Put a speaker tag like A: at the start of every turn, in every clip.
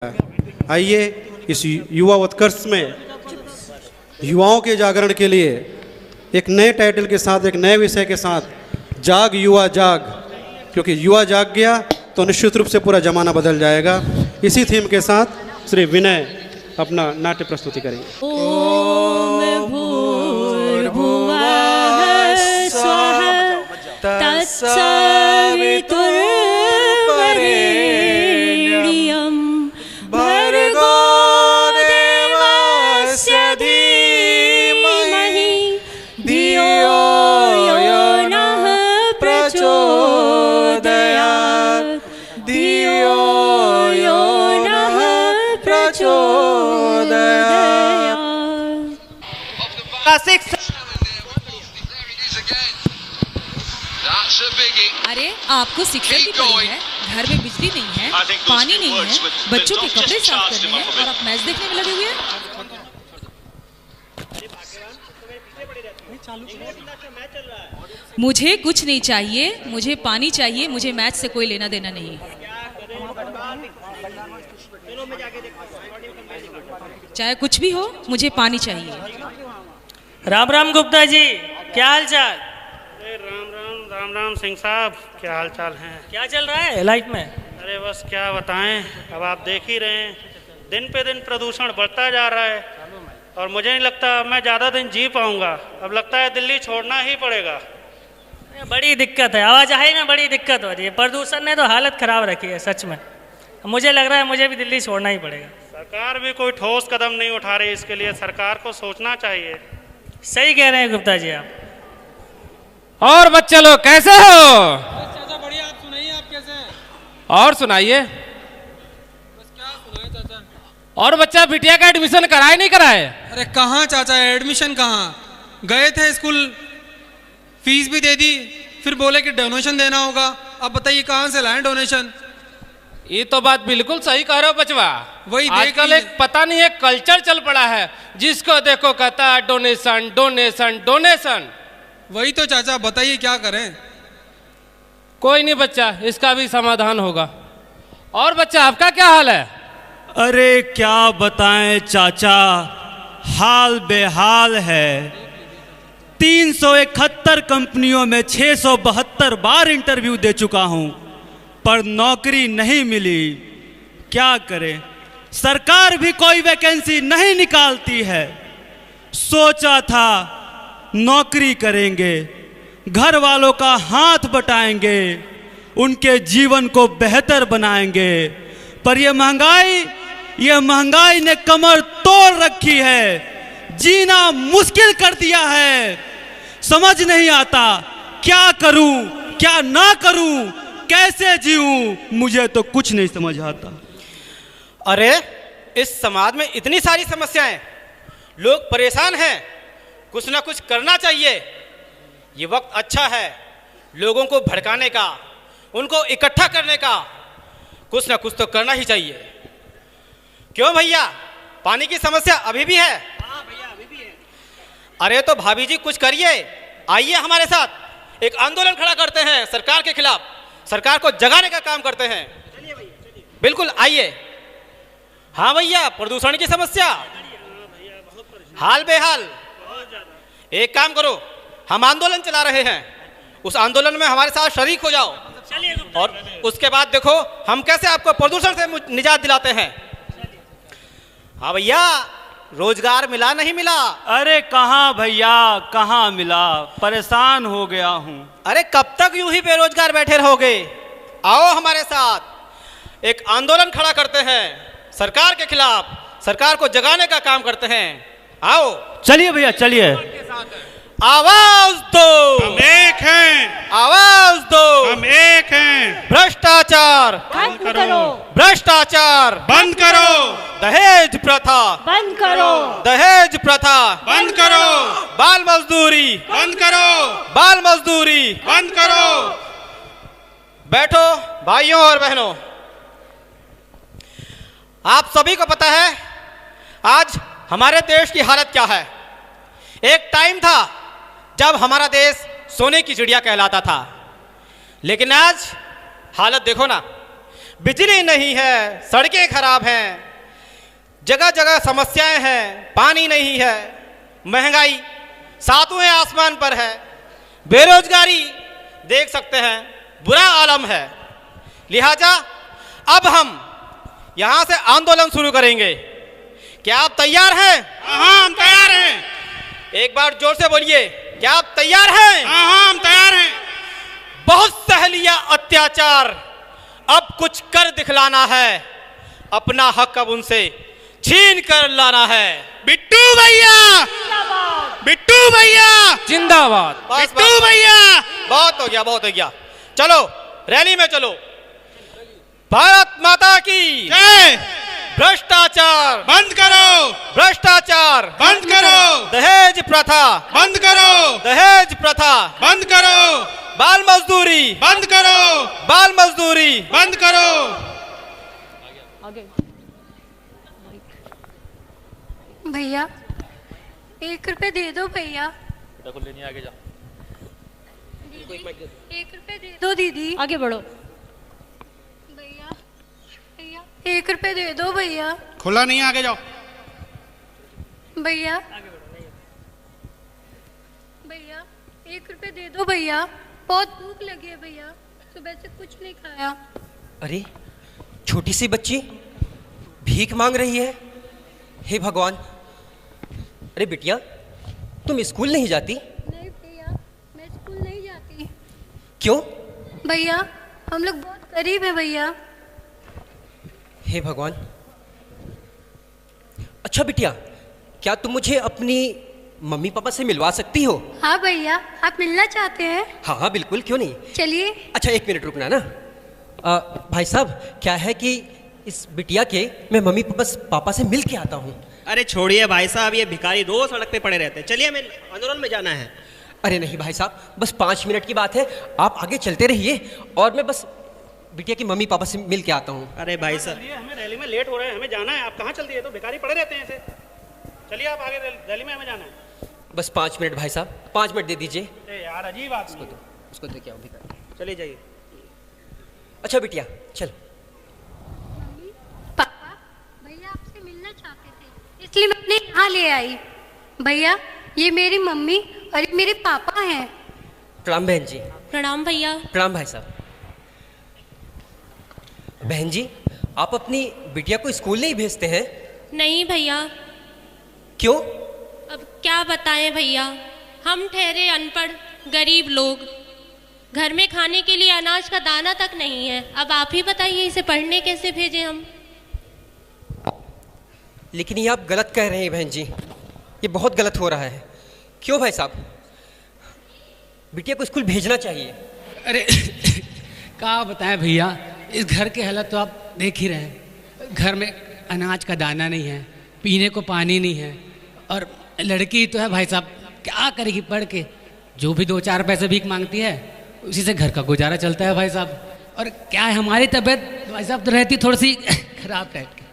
A: आइए इस युवा उत्कर्ष में युवाओं के जागरण के लिए एक नए टाइटल के साथ, एक नए विषय के साथ, जाग युवा जाग, क्योंकि युवा जाग गया तो निश्चित रूप से पूरा जमाना बदल जाएगा। इसी थीम के साथ श्री विनय अपना नाट्य प्रस्तुति करेंगे।
B: ओम भूर्भुवः स्वः तत्सवितुर्वरेण्यं भर्गो देवस्य धीमहि धियो यो नः प्रचोदयात् धियो यो नः प्रचोदयात्।
C: अरे आपको शिक्षा की पड़ी है, घर में बिजली नहीं है, पानी नहीं है, बच्चों के कपड़े साफ करने हैं और आप मैच देखने में लगे हुए हैं। मुझे कुछ नहीं चाहिए, मुझे पानी चाहिए, मुझे मैच से कोई लेना देना नहीं। चाहे कुछ भी हो, मुझे पानी चाहिए।
D: राम राम गुप्ता जी, क्या हाल चाल?
E: राम राम सिंह साहब, क्या हाल चाल है?
D: क्या चल रहा है लाइफ में?
E: अरे बस क्या बताएं, अब आप देख ही रहे हैं, दिन पे दिन प्रदूषण बढ़ता जा रहा है और मुझे नहीं लगता मैं ज़्यादा दिन जी पाऊंगा। अब लगता है दिल्ली छोड़ना ही पड़ेगा।
D: बड़ी दिक्कत है, आवाजाही में बड़ी दिक्कत हो रही है। प्रदूषण ने तो हालत खराब रखी है सच में। मुझे लग रहा है मुझे भी दिल्ली छोड़ना ही पड़ेगा।
E: सरकार भी कोई ठोस कदम नहीं उठा रही, इसके लिए सरकार को सोचना चाहिए।
D: सही कह रहे हैं गुप्ता जी आप।
F: और बच्चे लोग कैसे हो?
G: चाचा बढ़िया, आप सुनाइए, आप कैसे हैं?
F: और सुनाइए।
G: बस क्या सुनाए चाचा।
F: और बच्चा बिटिया का एडमिशन कराए नहीं कराए?
G: अरे कहाँ चाचा, एडमिशन कहाँ, गए थे स्कूल, फीस भी दे दी, फिर बोले कि डोनेशन देना होगा। अब बताइए कहाँ से लाएं डोनेशन?
F: ये तो बात बिल्कुल सही कह रहे हो बचवा।
G: वही
F: आजकल एक पता नहीं है कल्चर चल पड़ा है, जिसको देखो कहता है डोनेशन डोनेशन डोनेशन।
G: वही तो चाचा, बताइए क्या करें?
F: कोई नहीं बच्चा, इसका भी समाधान होगा। और बच्चा आपका क्या हाल है?
H: अरे क्या बताएं चाचा, हाल बेहाल है। 371 कंपनियों में 672 बार इंटरव्यू दे चुका हूं, पर नौकरी नहीं मिली। क्या करें, सरकार भी कोई वैकेंसी नहीं निकालती है। सोचा था नौकरी करेंगे, घर वालों का हाथ बटाएंगे, उनके जीवन को बेहतर बनाएंगे, पर ये महंगाई ने कमर तोड़ रखी है, जीना मुश्किल कर दिया है। समझ नहीं आता क्या करूं क्या ना करूं, कैसे जीऊं, मुझे तो कुछ नहीं समझ आता।
I: अरे इस समाज में इतनी सारी समस्याएं, लोग परेशान हैं, कुछ ना कुछ करना चाहिए। ये वक्त अच्छा है लोगों को भड़काने का, उनको इकट्ठा करने का। कुछ ना कुछ तो करना ही चाहिए। क्यों भैया, पानी की समस्या अभी भी है?
E: हाँ भैया, अभी भी है।
I: अरे तो भाभी जी कुछ करिए, आइए हमारे साथ, एक आंदोलन खड़ा करते हैं सरकार के खिलाफ, सरकार को जगाने का काम करते हैं।
E: चलिए भैया, चलिए।
I: बिल्कुल आइए। हाँ भैया, प्रदूषण की समस्या हाल बेहाल। एक काम करो, हम आंदोलन चला रहे हैं, उस आंदोलन में हमारे साथ शरीक हो जाओ, और उसके बाद देखो हम कैसे आपको प्रदूषण से निजात दिलाते हैं। हाँ भैया, रोजगार मिला नहीं मिला?
H: अरे कहाँ भैया, कहाँ मिला, परेशान हो गया हूँ।
I: अरे कब तक यूं ही बेरोजगार बैठे रहोगे? आओ हमारे साथ, एक आंदोलन खड़ा करते हैं सरकार के खिलाफ, सरकार को जगाने का काम करते हैं। आओ
H: चलिए भैया चलिए।
I: आवाज दो,
E: हम एक हैं,
I: आवाज दो,
E: हम एक हैं।
I: भ्रष्टाचार
B: बंद करो,
I: भ्रष्टाचार
E: बंद करो,
I: दहेज प्रथा
B: बंद करो,
I: दहेज प्रथा
E: बंद करो,
I: बाल मजदूरी
E: बंद करो,
I: बाल मजदूरी
E: बंद करो।
I: बैठो भाइयों और बहनों, आप सभी को पता है आज हमारे देश की हालत क्या है। एक टाइम था जब हमारा देश सोने की चिड़िया कहलाता था, लेकिन आज हालत देखो ना, बिजली नहीं है, सड़कें खराब हैं, जगह जगह समस्याएं हैं, पानी नहीं है, महंगाई सातवें आसमान पर है, बेरोजगारी देख सकते हैं बुरा आलम है। लिहाजा अब हम यहां से आंदोलन शुरू करेंगे। क्या आप तैयार हैं?
E: हाँ, हम तैयार हैं।
I: एक बार जोर से बोलिए, क्या आप तैयार हैं?
E: हाँ, हम तैयार हैं।
I: बहुत सह लिया अत्याचार, अब कुछ कर दिखलाना है, अपना हक अब उनसे छीन कर लाना है।
E: बिट्टू भैया, बिट्टू भैया
F: जिंदाबाद।
E: बिट्टू भैया।
I: बहुत हो गया, बहुत हो गया। चलो रैली में चलो। भारत माता की
E: जय।
I: भ्रष्टाचार
E: बंद करो,
I: भ्रष्टाचार
E: बंद करो,
I: दहेज प्रथा
E: बंद करो,
I: दहेज प्रथा
E: बंद करो,
I: बाल मजदूरी
E: बंद करो,
I: बाल मजदूरी
E: बंद करो।
B: भैया 1 रुपए दे दो भैया।
I: आगे जा।
B: 1 रुपए दे दो दीदी। आगे बढ़ो। भैया भैया 1 रुपए दे दो भैया।
E: खुला नहीं, आगे जाओ।
B: भैया भैया 1 रुपए दे दो भैया, बहुत भूख लगी है भैया, सुबह से कुछ नहीं खाया।
J: अरे छोटी सी बच्ची भीख मांग रही है। हे भगवान। अरे बिटिया, तुम स्कूल नहीं जाती?
B: नहीं भैया, मैं स्कूल नहीं जाती।
J: क्यों?
B: भैया हम लोग बहुत गरीब हैं भैया।
J: हे भगवान। अच्छा बिटिया, क्या तुम मुझे अपनी मम्मी पापा से मिलवा सकती हो?
B: हाँ भैया, आप मिलना चाहते हैं?
J: हाँ हाँ बिल्कुल, क्यों नहीं।
B: चलिए।
J: अच्छा 1 मिनट रुकना ना। भाई साहब, क्या है कि इस बिटिया के मैं मम्मी पापा से मिल के आता हूँ।
K: अरे छोड़िए भाई साहब, ये भिखारी रोज सड़क पे पड़े रहते हैं, चलिए हमें आंदोलन में जाना है।
J: अरे नहीं भाई साहब, बस 5 मिनट की बात है, आप आगे चलते रहिए और मैं बस बिटिया की मम्मी पापा से मिल के आता हूँ।
K: अरे भाई साहब,
E: हमें रैली में लेट हो रहे हैं, हमें जाना है। आप कहाँ चल दिए? तो भिखारी पड़े रहते हैं ऐसे। चलिए आप आगे, रैली में हमें जाना है।
J: बस 5 मिनट भाई साहब, 5 मिनट दे दीजिए।
E: यार अजीब आदमी।
J: उसको तो क्या भिखारी।
K: चलिए जाइए।
J: अच्छा बिटिया चल।
B: पापा भैया आपसे मिलना चाहते थे, इसलिए मैं अपने यहाँ ले आई। भैया ये मेरी मम्मी और ये मेरे पापा हैं।
J: प्रणाम बहन जी।
B: प्रणाम भैया।
J: प्रणाम भाई साहब। बहन जी, आप अपनी बिटिया को स्कूल नहीं भेजते हैं?
L: नहीं भैया।
J: क्यों?
L: अब क्या बताएं भैया, हम ठहरे अनपढ़ गरीब लोग, घर में खाने के लिए अनाज का दाना तक नहीं है। अब आप ही बताइए, इसे पढ़ने कैसे भेजें हम?
J: लेकिन ये आप गलत कह रहे हैं बहन जी, ये बहुत गलत हो रहा है। क्यों भाई साहब? बिटिया को स्कूल भेजना चाहिए।
M: अरे क्या बताएं भैया, इस घर के हालत तो आप देख ही रहे हैं। घर में अनाज का दाना नहीं है, पीने को पानी नहीं है, और लड़की तो है भाई साहब, क्या करेगी पढ़ के? जो भी 2-4 पैसे भीख मांगती है, उसी से घर का गुजारा चलता है भाई साहब। और क्या है, हमारी तबीयत भाई साहब तो रहती थोड़ी सी खराब टाइप की।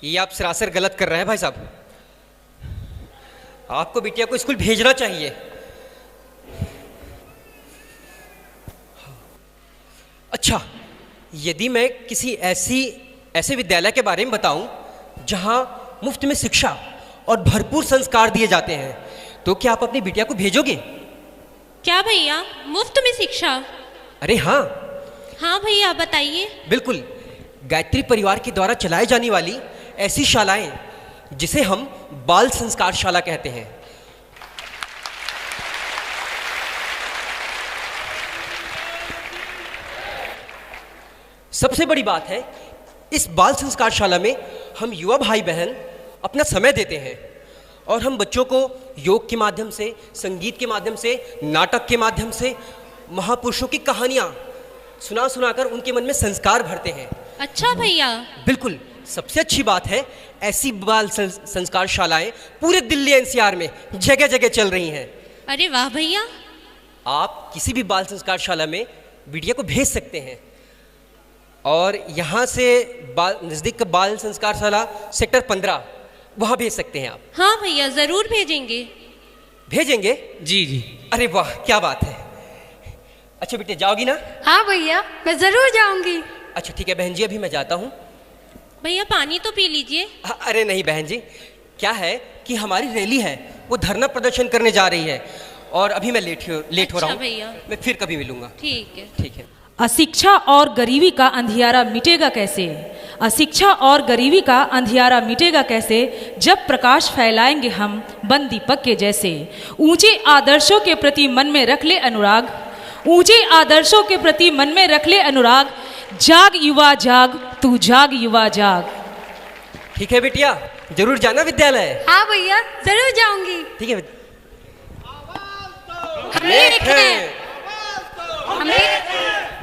J: ये आप सरासर गलत कर रहे हैं भाई साहब। आपको बिटिया को स्कूल भेजना चाहिए। अच्छा, यदि मैं किसी ऐसे विद्यालय के बारे में बताऊं जहां मुफ्त में शिक्षा और भरपूर संस्कार दिए जाते हैं, तो क्या आप अपनी बिटिया को भेजोगे?
L: क्या भैया, मुफ्त में शिक्षा?
J: अरे हाँ।
L: हाँ भैया बताइए।
J: बिल्कुल, गायत्री परिवार के द्वारा चलाई जाने वाली ऐसी शालाएं जिसे हम बाल संस्कार शाला कहते हैं। सबसे बड़ी बात है, इस बाल संस्कार शाला में हम युवा भाई बहन अपना समय देते हैं और हम बच्चों को योग के माध्यम से, संगीत के माध्यम से, नाटक के माध्यम से महापुरुषों की कहानियां सुनाकर उनके मन में संस्कार भरते हैं।
L: अच्छा भैया।
J: बिल्कुल, सबसे अच्छी बात है, ऐसी बाल संस्कार शालाएं पूरे दिल्ली एनसीआर में जगह जगह चल रही हैं।
L: अरे वाह भैया।
J: आप किसी भी बाल संस्कार शाला में बिटिया को भेज सकते हैं और यहाँ से नज़दीक का बाल संस्कार शाला सेक्टर 15 वहाँ भेज सकते हैं आप।
L: हाँ भैया, ज़रूर भेजेंगे।
J: भेजेंगे?
M: जी जी।
J: अरे वाह, क्या बात है। अच्छा बेटे, जाओगी ना?
B: हाँ भैया, मैं जरूर जाऊंगी।
J: अच्छा ठीक है बहन जी, अभी मैं जाता हूँ।
L: भैया पानी तो पी लीजिए।
J: अरे नहीं बहन जी, क्या है कि हमारी रैली है, वो धरना प्रदर्शन करने जा रही है और अभी मैं लेट हो रहा हूँ।
L: भैया
J: मैं फिर कभी मिलूंगा।
L: ठीक है।
J: ठीक है।
C: अशिक्षा और गरीबी का अंधियारा मिटेगा कैसे? अशिक्षा और गरीबी का अंधियारा मिटेगा कैसे जब प्रकाश फैलाएंगे हम बंद दीपक के जैसे। ऊंचे आदर्शों के प्रति मन में रख ले अनुराग, ऊंचे आदर्शों के प्रति मन में रख ले अनुराग। जाग युवा जाग, तू जाग युवा जाग।
J: ठीक है बेटिया, जरूर जाना विद्यालय।
B: हाँ भैया, जरूर जाऊंगी।
J: ठीक है।
B: हम एक हैं।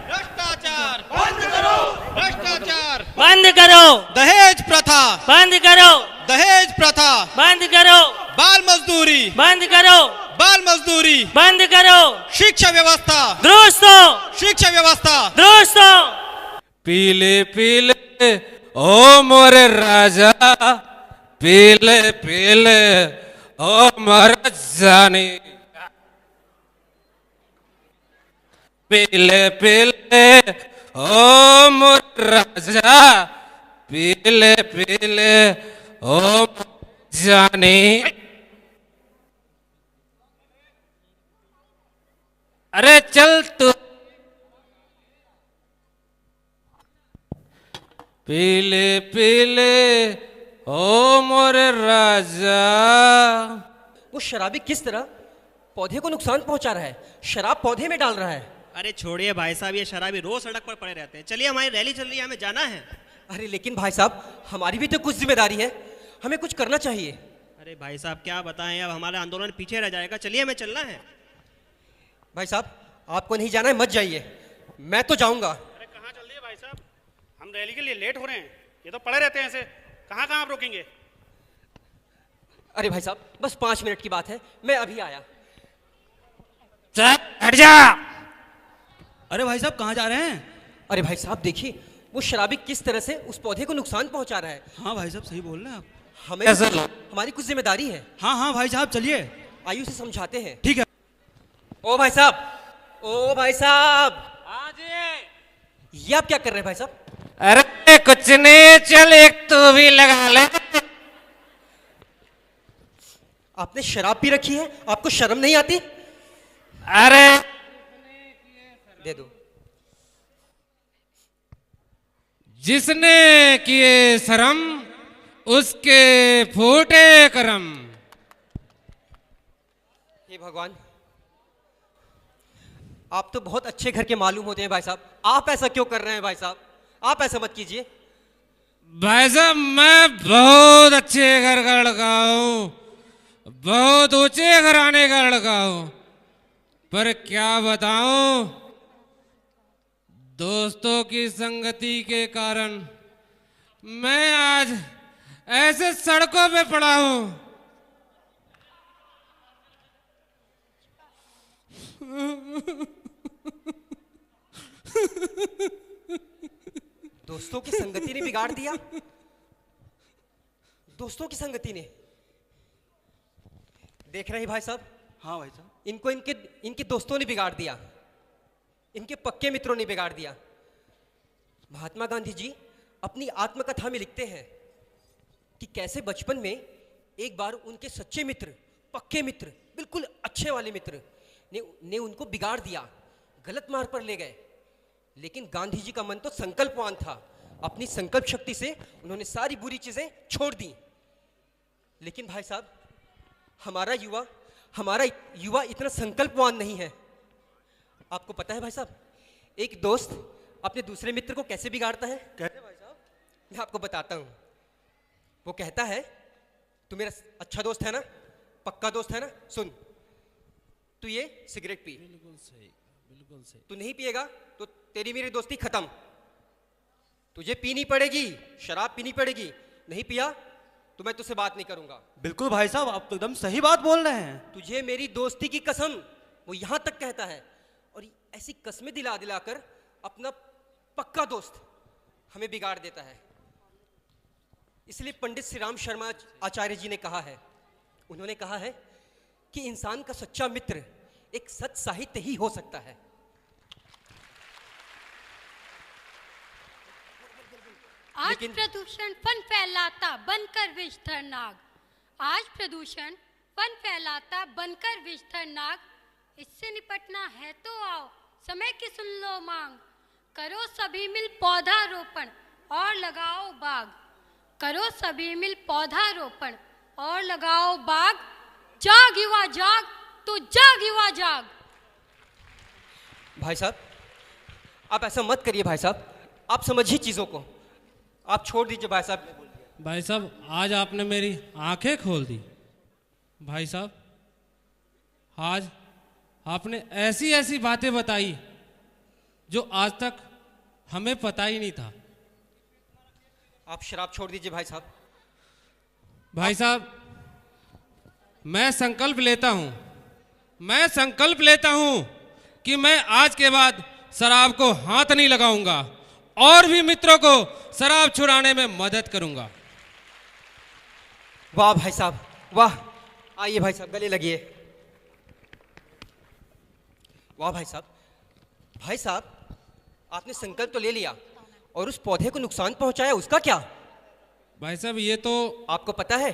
I: भ्रष्टाचार बंद करो, भ्रष्टाचार
D: बंद करो,
I: दहेज प्रथा
D: बंद करो,
I: दहेज प्रथा
D: बंद करो,
I: बाल मजदूरी
D: बंद करो,
I: बाल मजदूरी
D: बंद करो,
I: शिक्षा व्यवस्था
D: दुरुस्त हो,
I: शिक्षा व्यवस्था
D: दुरुस्त हो।
F: पीले पीले ओ मोरे राजा, पीले पीले ओ मोरे जानी, पीले पीले ओ मोरे राजा, पीले पीले ओ जानी। अरे चल तू पीले पीले ओ मोरे राजा।
J: वो शराबी किस तरह पौधे को नुकसान पहुंचा रहा है, शराब पौधे में डाल रहा है।
K: अरे छोड़िए भाई साहब, ये शराबी रोज सड़क पर पड़े रहते हैं। चलिए हमारी रैली चल रही है, हमें जाना है।
J: अरे लेकिन भाई साहब, हमारी भी तो कुछ जिम्मेदारी है, हमें कुछ करना चाहिए।
K: अरे भाई साहब क्या बताएं, अब हमारा आंदोलन पीछे रह जाएगा। चलिए हमें चलना है।
J: भाई साहब आपको नहीं जाना है, मत जाइए, मैं तो जाऊंगा।
E: अरे कहाँ चल दिए भाई साहब, हम रैली के लिए लेट हो रहे हैं, ये तो पड़े रहते हैं ऐसे। कहाँ कहाँ आप रोकेंगे?
J: अरे भाई साहब बस 5 मिनट की बात है, मैं अभी आया।
F: हट जा।
H: अरे भाई साहब कहाँ जा रहे हैं?
J: अरे भाई साहब देखिए, वो शराबी किस तरह से उस पौधे को नुकसान पहुंचा रहा है।
H: हाँ भाई साहब सही बोल रहे हैं आप।
J: हमें हमारी कुछ जिम्मेदारी है।
H: हाँ हाँ भाई साहब चलिए,
J: आइए उसे समझाते हैं।
H: ठीक है।
J: ओ भाई साहब, ओ भाई साहब।
F: हाँ जी।
J: ये आप क्या कर रहे हैं भाई साहब?
F: अरे कुछ नहीं, चल एक तू भी लगा ले।
J: आपने शराब पी रखी है, आपको शर्म नहीं आती?
F: अरे
J: दे दो।
F: जिसने किए शर्म उसके फूटे करम।
J: हे भगवान, आप तो बहुत अच्छे घर के मालूम होते हैं भाई साहब, आप ऐसा क्यों कर रहे हैं भाई साहब? आप ऐसा मत कीजिए।
F: भाई साहब मैं बहुत अच्छे घर का लड़का हूँ, बहुत ऊंचे घराने का लड़का हूँ, पर क्या बताऊं, दोस्तों की संगति के कारण मैं आज ऐसे सड़कों पे पड़ा हूं।
J: दोस्तों की संगति ने बिगाड़ दिया? दोस्तों की संगति ने? देख रहे हैं भाई साहब?
H: हाँ भाई साहब।
J: इनको इनके दोस्तों ने बिगाड़ दिया, इनके पक्के मित्रों ने बिगाड़ दिया। महात्मा गांधी जी अपनी आत्मकथा में लिखते हैं कि कैसे बचपन में एक बार उनके सच्चे मित्र, पक्के मित्र, बिल्कुल अच्छे वाले मित्र ने उनको बिगाड़ दिया, गलत मार्ग पर ले गए। लेकिन गांधी जी का मन तो संकल्पवान था, अपनी संकल्प शक्ति से उन्होंने सारी बुरी चीजें छोड़ दी। लेकिन भाई साहब हमारा युवा इतना संकल्पवान नहीं है। आपको पता है भाई साहब, एक दोस्त अपने दूसरे मित्र को कैसे बिगाड़ता है?
H: कैसे भाई साहब?
J: मैं आपको बताता हूं। वो कहता है, तू मेरा अच्छा दोस्त है ना, पक्का दोस्त है ना, सुन तू ये सिगरेट पी।
H: बिल्कुल सही, बिल्कुल सही।
J: तू नहीं पिएगा तो तेरी मेरी दोस्ती खत्म, तुझे पीनी पड़ेगी, शराब पीनी पड़ेगी, नहीं पिया तो मैं तुझसे बात नहीं करूंगा।
H: बिल्कुल भाई साहब, आप तो एकदम सही बात बोल रहे हैं।
J: तुझे मेरी दोस्ती की कसम, वो यहां तक कहता है। और ऐसी कस्में दिला दिलाकर अपना पक्का दोस्त हमें बिगाड़ देता है। इसलिए पंडित श्री राम शर्मा आचार्य जी ने कहा है, उन्होंने कहा है कि इंसान का सच्चा मित्र एक सत साहित्य ही हो सकता है।
B: आज प्रदूषण फन फैलाता बनकर विषधर नाग। आज प्रदूषण फन फैलाता बनकर विषधर नाग। इससे निपटना है तो आओ समय की सुन लो मांग। करो सभी मिल पौधा रोपण और लगाओ बाग। करो सभी मिल पौधा रोपण और लगाओ बाग। जाग युवा जाग, तो जाग युवा जाग।
J: भाई साहब, आप ऐसा मत करिए भाई साहब, आप समझिए चीज़ों को, आप छोड़ दीजिए भाई साहब।
F: भाई साहब, आज आपने मेरी आंखें खोल दी। भाई साहब, आज आपने ऐसी ऐसी बातें बताई जो आज तक हमें पता ही नहीं था।
J: आप शराब छोड़ दीजिए भाई साहब।
F: भाई साहब, मैं संकल्प लेता हूं कि मैं आज के बाद शराब को हाथ नहीं लगाऊंगा और भी मित्रों को शराब छुड़ाने में मदद करूंगा।
J: वाह भाई साहब, वाह। आइए भाई साहब, गले लगिए। वाह भाई साहब। भाई साहब, आपने संकल्प तो ले लिया और उस पौधे को नुकसान पहुंचाया, उसका क्या?
F: भाई साहब, ये तो
J: आपको पता है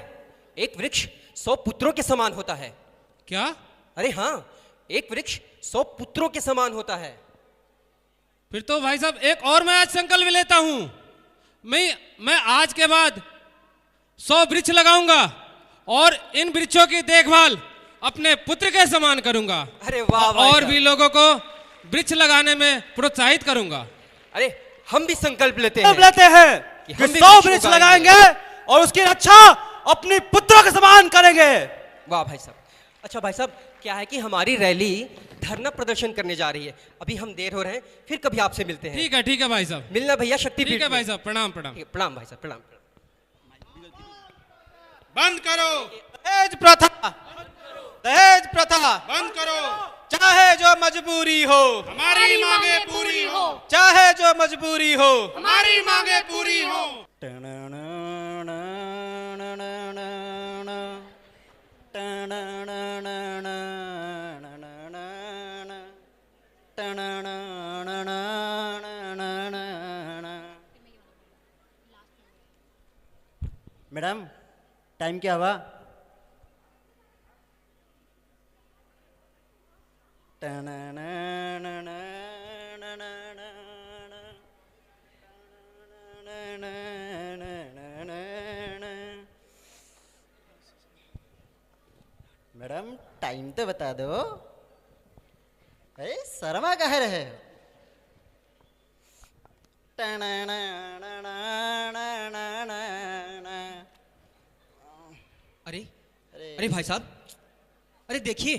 J: एक वृक्ष 100 पुत्रों के समान होता है।
F: क्या?
J: अरे हाँ, एक वृक्ष 100 पुत्रों के समान होता है।
F: फिर तो भाई साहब एक और मैं आज संकल्प लेता हूं। मैं आज के बाद 100 वृक्ष लगाऊंगा और इन वृक्षों की देखभाल अपने पुत्र के समान करूंगा।
J: अरे वाह भाई
F: और
J: साहब।
F: भी लोगों को वृक्ष लगाने में प्रोत्साहित करूंगा।
J: अरे हम भी संकल्प लेते
N: हैं कि 100 वृक्ष लगाएंगे और उसकी रक्षा अपने पुत्रों के समान करेंगे।
J: वाह भाई साहब। अच्छा भाई साहब, क्या है कि हमारी रैली धरना प्रदर्शन करने जा रही है, अभी हम देर हो रहे हैं, फिर कभी आपसे मिलते हैं।
F: ठीक है भाई साहब।
J: मिलना भैया शक्ति।
F: ठीक है भाई साहब, प्रणाम।
J: प्रणाम भाई साहब, प्रणाम।
O: बंद करो
N: दहेज प्रथा, दहेज प्रथा
O: बंद करो।
N: चाहे जो मजबूरी हो
O: हमारी मांगे पूरी हो।
N: चाहे जो मजबूरी हो
O: हमारी मांगे पूरी हो।
N: मैडम, टाइम क्या हुआ? मैडम, टाइम तो बता दो। अरे शर्मा काहे रहे?
J: अरे भाई साहब, अरे देखिए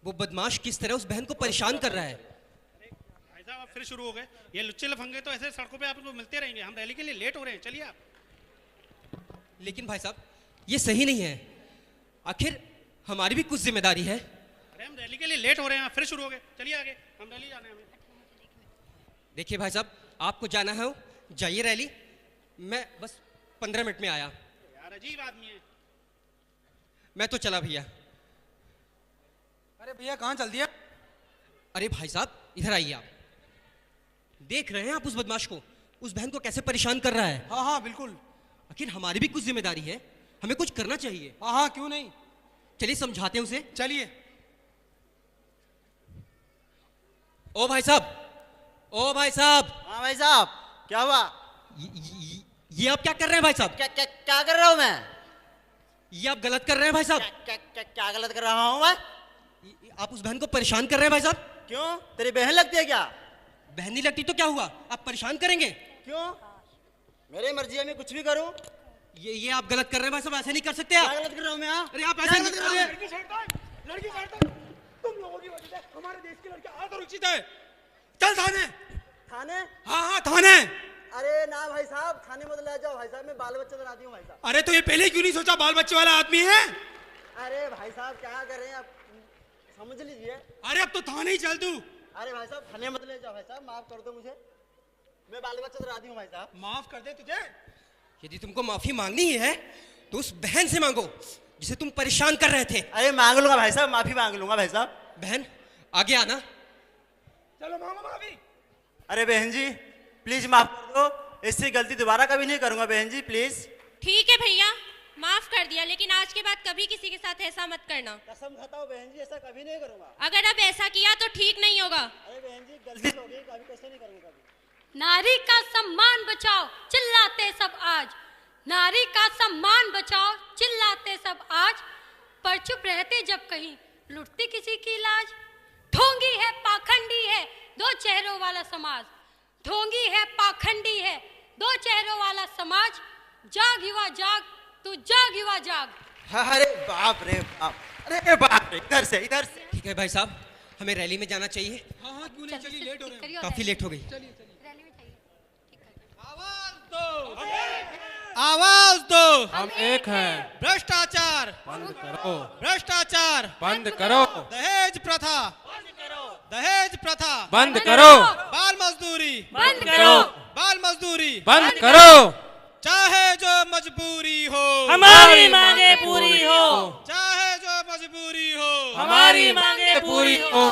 J: वो बदमाश किस तरह उस बहन को परेशान कर रहा है।
E: भाई साहब, आप फिर शुरू हो गए। ये लुच्चे लफंगे तो ऐसे सड़कों पे आपको मिलते रहेंगे। हम रैली के लिए लेट हो रहे हैं, चलिए आप।
J: लेकिन भाई साहब, ये सही नहीं है, आखिर हमारी भी कुछ जिम्मेदारी है।
E: अरे हम रैली के लिए लेट हो रहे हैं, फिर शुरू हो गए, चलिए आगे, हम रैली जाने हमें।
J: देखिए भाई साहब, आपको जाना है जाइए रैली, मैं बस 15 मिनट में आया।
E: यार अजीब आदमी है।
J: मैं तो चला भैया।
G: अरे भैया कहाँ चल दिया?
J: अरे भाई साहब, इधर आइए आप। देख रहे हैं आप उस बदमाश को, उस बहन को कैसे परेशान कर रहा है।
G: हाँ बिल्कुल।
J: आखिर हमारी भी कुछ जिम्मेदारी है, हमें कुछ करना चाहिए।
G: हाँ क्यों नहीं,
J: चलिए समझाते हैं उसे।
G: चलिए।
J: ओ भाई साहब, ओ भाई साहब।
N: हाँ भाई साहब, क्या हुआ?
J: ये आप क्या कर रहे हैं भाई साहब?
N: क्या कर रहा हूँ मैं?
J: ये आप गलत कर रहे हैं भाई साहब।
N: क्या गलत कर रहा हूँ मैं?
J: आप उस बहन को परेशान कर रहे हैं भाई साहब।
N: क्यों? तेरी बहन लगती है क्या?
J: बहन नहीं लगती तो क्या हुआ, आप परेशान करेंगे?
N: क्यों? मेरी मर्जी है, मैं कुछ भी करूं।
J: ये आप गलत कर रहे हैं भाई साहब, ऐसे नहीं कर सकते आप।
N: क्या गलत कर रहा हूं मैं?
J: अरे आप ऐसे नहीं कर रहे।
O: लड़की छेड़ता है। तुम लोगों की वजह से हमारे देश की लड़कियां असुरक्षित है। चल थाने।
N: थाने?
O: हाँ थाने।
N: अरे ना भाई साहब, थाने मत ले जाओ भाई साहब, मैं बाल बच्चे बनाती हूँ भाई साहब।
O: अरे तो ये पहले क्यों नहीं सोचा, बाल बच्चे वाला आदमी है।
N: अरे भाई साहब क्या कर रहे हैं आप, समझ लीजिए।
O: अरे अब तो थाने ही चल तू।
N: अरे भाई साहब थाने मत ले जाओ भाई साहब, माफ कर दो मुझे, मैं बाल बच्चे बनाती हूँ भाई साहब।
O: माफ कर दे तुझे।
J: यदि तुमको माफी मांगनी है तो उस बहन से मांगो जिसे तुम परेशान कर रहे थे।
N: अरे मांग लूंगा भाई साहब, माफी मांग लूंगा भाई साहब।
J: बहन आगे आना।
O: चलो मांगो माफी।
N: अरे बहन जी प्लीज माफ कर दो,
H: इससे गलती दोबारा कभी नहीं करूंगा बहन जी, प्लीज।
L: ठीक है भैया, माफ कर दिया, लेकिन आज के बाद कभी किसी के साथ ऐसा मत करना।
H: कसम खाता हूं बहन जी, ऐसा कभी नहीं करूंगा।
L: अगर अब ऐसा किया तो ठीक नहीं होगा।
H: अरे बहन जी गलती हो गई, कभी कैसे नहीं करूंगा कभी।
B: नारी का सम्मान बचाओ चिल्लाते सब आज, नारी का सम्मान बचाओ चिल्लाते सब आज, पर चुप रहते जब कहीं लुटती किसी की लाज। ढोंगी है पाखंडी है दो चेहरों वाला समाज, ढोंगी है पाखंडी है दो चेहरों वाला समाज, जाग युवा जाग तू जाग युवा जाग।
J: अरे बाप रे बाप, अरे बाप रे, इधर से इधर से। ठीक है भाई साहब, हमें रैली में जाना चाहिए।
O: हाँ हाँ क्यों नहीं, चलिए लेट हो रहे हैं।
J: काफी लेट हो गई।
G: आवाज दो,
O: हम एक हैं।
G: भ्रष्टाचार
O: बंद करो,
G: भ्रष्टाचार
O: बंद करो,
G: दहेज प्रथा दहेज प्रथा
O: बंद करो,
G: बाल मजदूरी
B: बंद करो,
G: बाल मजदूरी
O: बंद करो,
G: चाहे जो मजबूरी हो
D: हमारी मांगे पूरी हो,
G: चाहे जो मजबूरी हो
O: हमारी मांगे पूरी हो।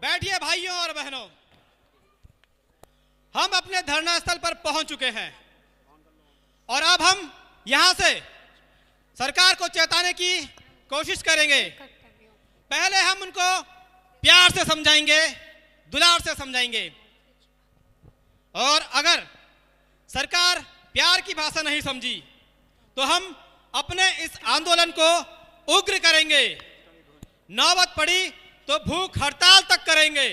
G: बैठिए भाइयों और बहनों, हम अपने धरना स्थल पर पहुंच चुके हैं और अब हम यहां से सरकार को चेताने की कोशिश करेंगे। पहले हम उनको प्यार से समझाएंगे, दुलार से समझाएंगे, और अगर सरकार प्यार की भाषा नहीं समझी तो हम अपने इस आंदोलन को उग्र करेंगे। नौबत पड़ी तो भूख हड़ताल तक करेंगे,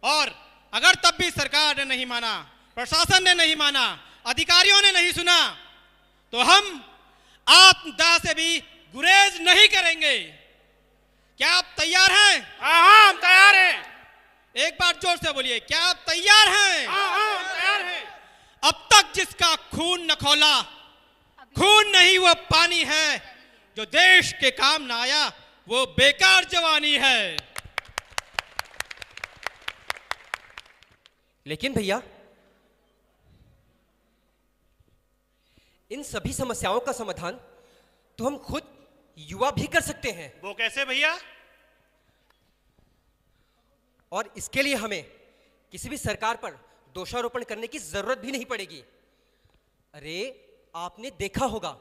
G: और अगर तब भी सरकार ने नहीं माना, प्रशासन ने नहीं माना, अधिकारियों ने नहीं सुना, तो हम आत्मदाह से भी गुरेज नहीं करेंगे। क्या आप तैयार हैं?
E: हाँ हम तैयार हैं।
G: एक बार जोर से बोलिए, क्या आप तैयार हैं?
E: हाँ हम तैयार हैं।
G: अब तक जिसका खून न खौला, खून नहीं वो पानी है, जो देश के काम न आया वो बेकार जवानी है।
J: लेकिन भैया, इन सभी समस्याओं का समाधान तो हम खुद युवा भी कर सकते हैं।
E: वो कैसे भैया?
J: और इसके लिए हमें किसी भी सरकार पर दोषारोपण करने की जरूरत भी नहीं पड़ेगी। अरे आपने देखा होगा,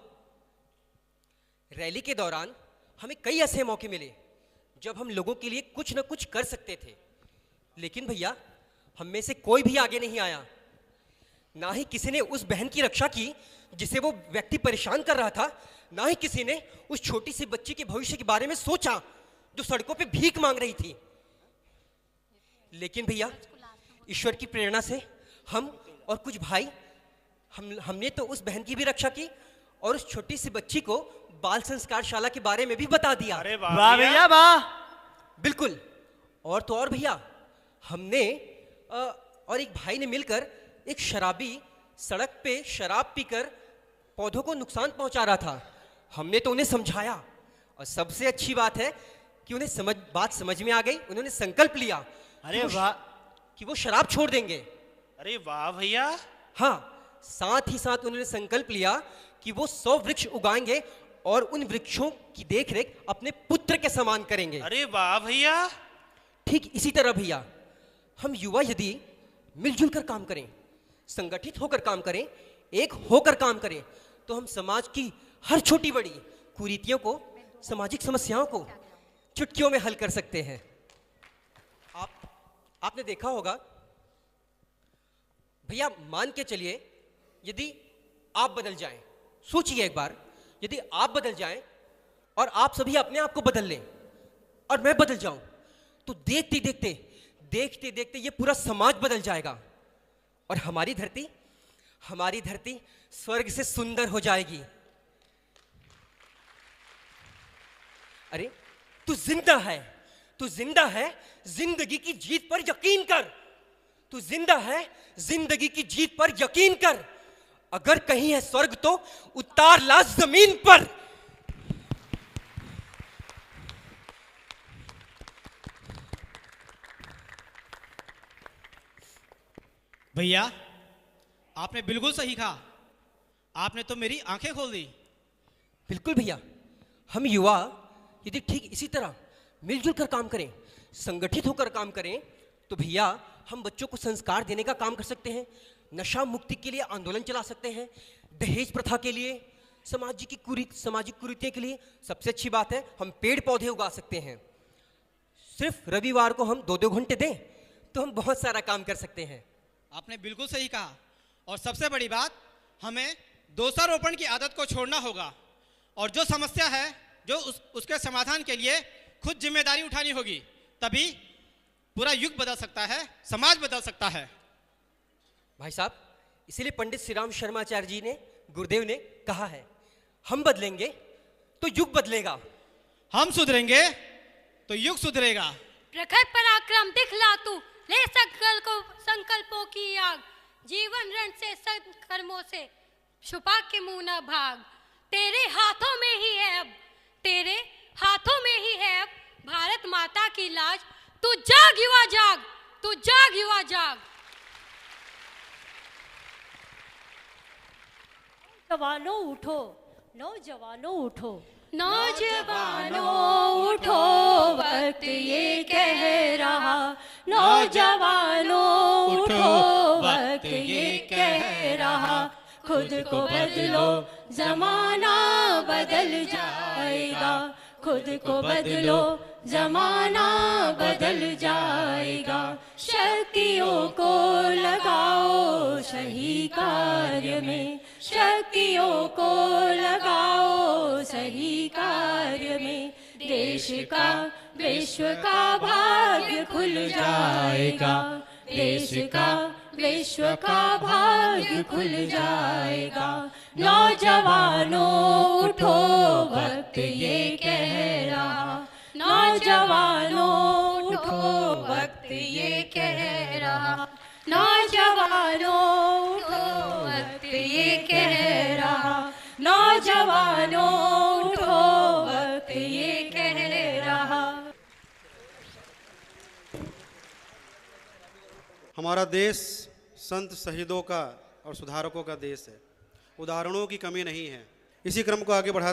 J: रैली के दौरान हमें कई ऐसे मौके मिले जब हम लोगों के लिए कुछ न कुछ कर सकते थे, लेकिन भैया हम में से कोई भी आगे नहीं आया। ना ही किसी ने उस बहन की रक्षा की जिसे वो व्यक्ति परेशान कर रहा था, ना ही किसी ने उस छोटी सी बच्ची के भविष्य के बारे में सोचा जो सड़कों पे भीख मांग रही थी। लेकिन भैया ईश्वर की प्रेरणा से हम और कुछ भाई हमने तो उस बहन की भी रक्षा की और उस छोटी सी बच्ची को बाल संस्कार शाला के बारे में भी बता दिया।
E: अरे वाह
H: भैया वाह।
J: बिल्कुल। और तो और भैया, हमने और एक भाई ने मिलकर एक शराबी सड़क पे शराब पीकर पौधों को नुकसान पहुंचा रहा था, हमने तो उन्हें समझाया, और सबसे अच्छी बात है कि उन्हें बात समझ में आ गई। उन्होंने संकल्प लिया
H: अरे वाह
J: कि वो शराब छोड़ देंगे।
E: अरे वाह भैया।
J: हाँ, साथ ही साथ उन्होंने संकल्प लिया कि वो 100 वृक्ष उगाएंगे और उन वृक्षों की देखरेख अपने पुत्र के समान करेंगे।
E: अरे वाह भैया।
J: ठीक इसी तरह भैया, हम युवा यदि मिलजुल कर काम करें, संगठित होकर काम करें, एक होकर काम करें, तो हम समाज की हर छोटी बड़ी कुरीतियों को, सामाजिक समस्याओं को चुटकियों में हल कर सकते हैं। आपने देखा होगा भैया, मान के चलिए यदि आप बदल जाएं, सोचिए एक बार, यदि आप बदल जाएं और आप सभी अपने आप को बदल लें और मैं बदल जाऊं, तो देखते देखते ये पूरा समाज बदल जाएगा और हमारी धरती स्वर्ग से सुंदर हो जाएगी। अरे तू जिंदा है, जिंदगी की जीत पर यकीन कर। तू जिंदा है, जिंदगी की जीत पर यकीन कर। अगर कहीं है स्वर्ग तो उतार ला जमीन पर।
I: भैया आपने बिल्कुल सही कहा, आपने तो मेरी आंखें खोल दी।
J: बिल्कुल भैया, हम युवा यदि ठीक इसी तरह मिलजुल कर काम करें, संगठित होकर काम करें, तो भैया हम बच्चों को संस्कार देने का काम कर सकते हैं, नशा मुक्ति के लिए आंदोलन चला सकते हैं, दहेज प्रथा के लिए, सामाजिक कुरीतियों के लिए। सबसे अच्छी बात है हम पेड़ पौधे उगा सकते हैं। सिर्फ रविवार को हम 2-2 घंटे दें तो हम बहुत सारा काम कर सकते हैं।
G: आपने बिल्कुल सही कहा। और सबसे बड़ी बात, हमें दोषारोपण की आदत को छोड़ना होगा और जो समस्या है जो उसके समाधान के लिए खुद जिम्मेदारी उठानी होगी, तभी पूरा युग बदल सकता है, समाज बदल सकता है।
J: भाई साहब, इसीलिए पंडित श्री राम शर्माचार्य जी ने, गुरुदेव ने कहा है, हम बदलेंगे तो युग बदलेगा,
G: हम सुधरेंगे तो युग सुधरेगा।
B: प्रखर पराक्रम दिखला तू, ले संकल्पों की आग, जीवन रण से कर्मों से छुपा के मुंह न भाग। तेरे हाथों में ही है अब, तेरे हाथों में ही है अब भारत माता की लाज। तू जाग युवा जाग, तू जाग युवा जाग।
P: नौजवानों उठो, नौजवानों उठो,
B: नौजवानों उठो, वक्त ये कह रहा। नौजवानों उठो, वक्त ये कह रहा। खुद को बदलो, जमाना बदल जाएगा। खुद को बदलो, जमाना बदल जाएगा। शक्तियों को लगाओ सही कार्य में, शक्तियों को लगाओ सही कार्य में। देश का विश्व का भाग्य खुल जाएगा, देश का विश्व का भाग्य खुल जाएगा। नौजवानों उठो, वक्त ये कह रहा। नौजवानों उठो, वक्त ये कह रहा। नौजवानों उठो, वक्त ये कह रहा। नौजवानों उठो, वक्त ये कह रहा।
A: हमारा देश संत शहीदों का और सुधारकों का देश है। उदाहरणों की कमी नहीं है। इसी क्रम को आगे बढ़ा